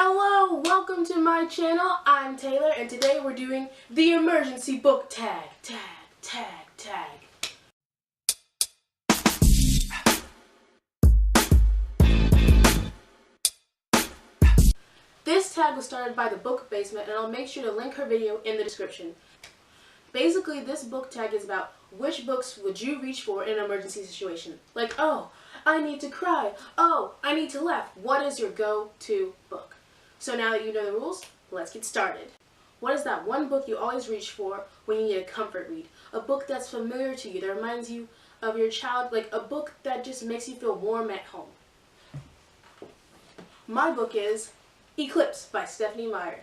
Hello, welcome to my channel. I'm Taylor and today we're doing the emergency book tag. This tag was started by the Book Basement and I'll make sure to link her video in the description. Basically, this book tag is about which books would you reach for in an emergency situation. Like, oh, I need to cry. Oh, I need to laugh. What is your go-to book? So now that you know the rules, let's get started. What is that one book you always reach for when you need a comfort read? A book that's familiar to you, that reminds you of your child, like a book that just makes you feel warm at home. My book is Eclipse by Stephanie Meyer.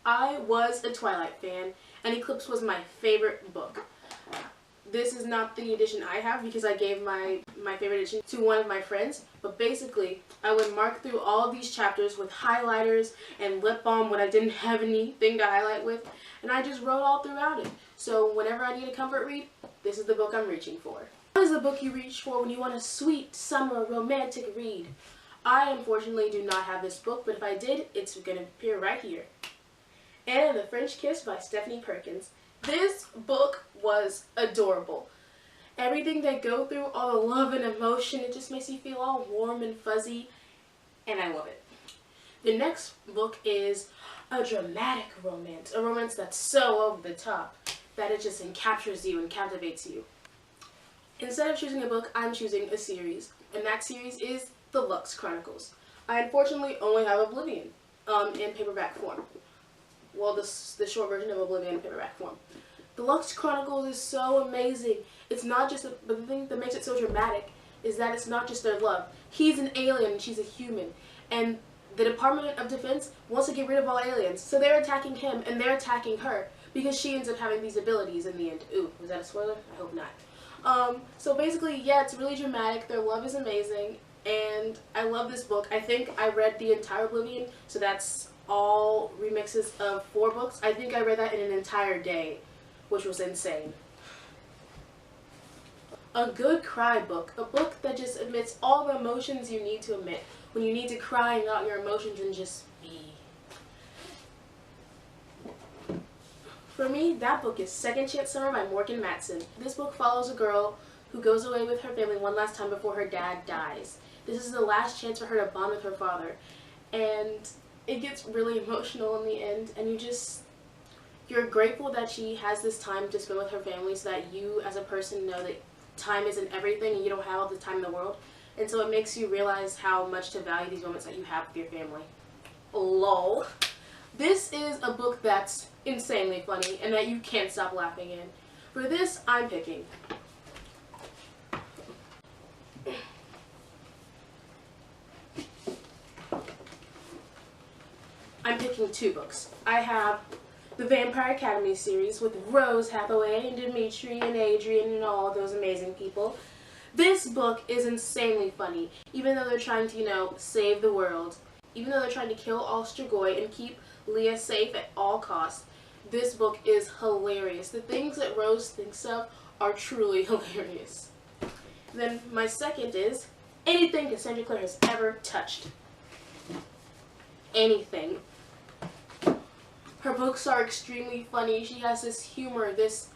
I was a Twilight fan, and Eclipse was my favorite book. This is not the edition I have because I gave my favorite edition to one of my friends, but basically I would mark through all of these chapters with highlighters and lip balm when I didn't have anything to highlight with, and I just wrote all throughout it. So whenever I need a comfort read, this is the book I'm reaching for. What is the book you reach for when you want a sweet summer romantic read? I unfortunately do not have this book, but if I did, it's going to appear right here. And The French Kiss by Stephanie Perkins. This book was adorable. Everything they go through, all the love and emotion, it just makes you feel all warm and fuzzy, and I love it. The next book is a dramatic romance, a romance that's so over the top that it just captures you and captivates you. Instead of choosing a book, I'm choosing a series, and that series is The Lux Chronicles. I unfortunately only have Oblivion in paperback form. Well, the short version of Oblivion in paperback form. The Lux Chronicles is so amazing. It's not just, but the thing that makes it so dramatic is that it's not just their love. He's an alien and she's a human. And the Department of Defense wants to get rid of all aliens. So they're attacking him and they're attacking her because she ends up having these abilities in the end. Ooh, was that a spoiler? I hope not. So basically, yeah, it's really dramatic. Their love is amazing. And I love this book. I think I read the entire Oblivion, so that's all remixes of 4 books. I think I read that in an entire day, which was insane. A good cry book. A book that just admits all the emotions you need to admit when you need to cry out your emotions and just be. For me, that book is Second Chance Summer by Morgan Matson. This book follows a girl who goes away with her family one last time before her dad dies. This is the last chance for her to bond with her father. And it gets really emotional in the end, and you're grateful that she has this time to spend with her family so that you as a person know that time isn't everything and you don't have all the time in the world. And so it makes you realize how much to value these moments that you have with your family. LOL. This is a book that's insanely funny and that you can't stop laughing in. For this, I'm picking two books. I have the Vampire Academy series with Rose Hathaway and Dimitri and Adrian and all those amazing people. This book is insanely funny, even though they're trying to, save the world. Even though they're trying to kill Ostrogoy and keep Leah safe at all costs, this book is hilarious. The things that Rose thinks of are truly hilarious. Then my second is anything Cassandra Clare has ever touched. Anything. Her books are extremely funny. She has this humor, this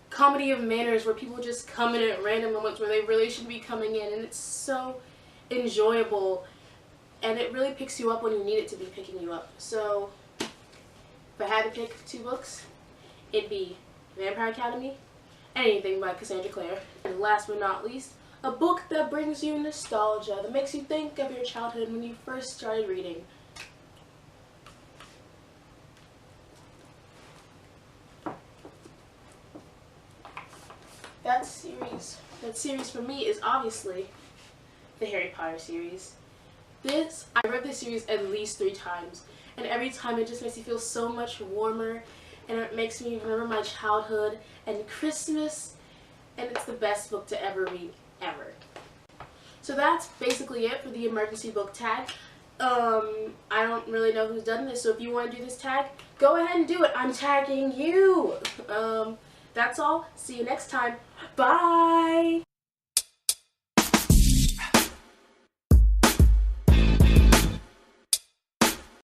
comedy of manners where people just come in at random moments where they really should be coming in, and it's so enjoyable, and it really picks you up when you need it to be picking you up. So if I had to pick 2 books, it'd be Vampire Academy and anything by Cassandra Clare. And last but not least, a book that brings you nostalgia, that makes you think of your childhood when you first started reading. That series for me is obviously the Harry Potter series. I read this series at least 3 times, and every time it just makes me feel so much warmer, and it makes me remember my childhood and Christmas, and it's the best book to ever read, ever. So that's basically it for the emergency book tag. I don't really know who's done this, so if you want to do this tag, go ahead and do it. I'm tagging you. That's all. See you next time. Bye!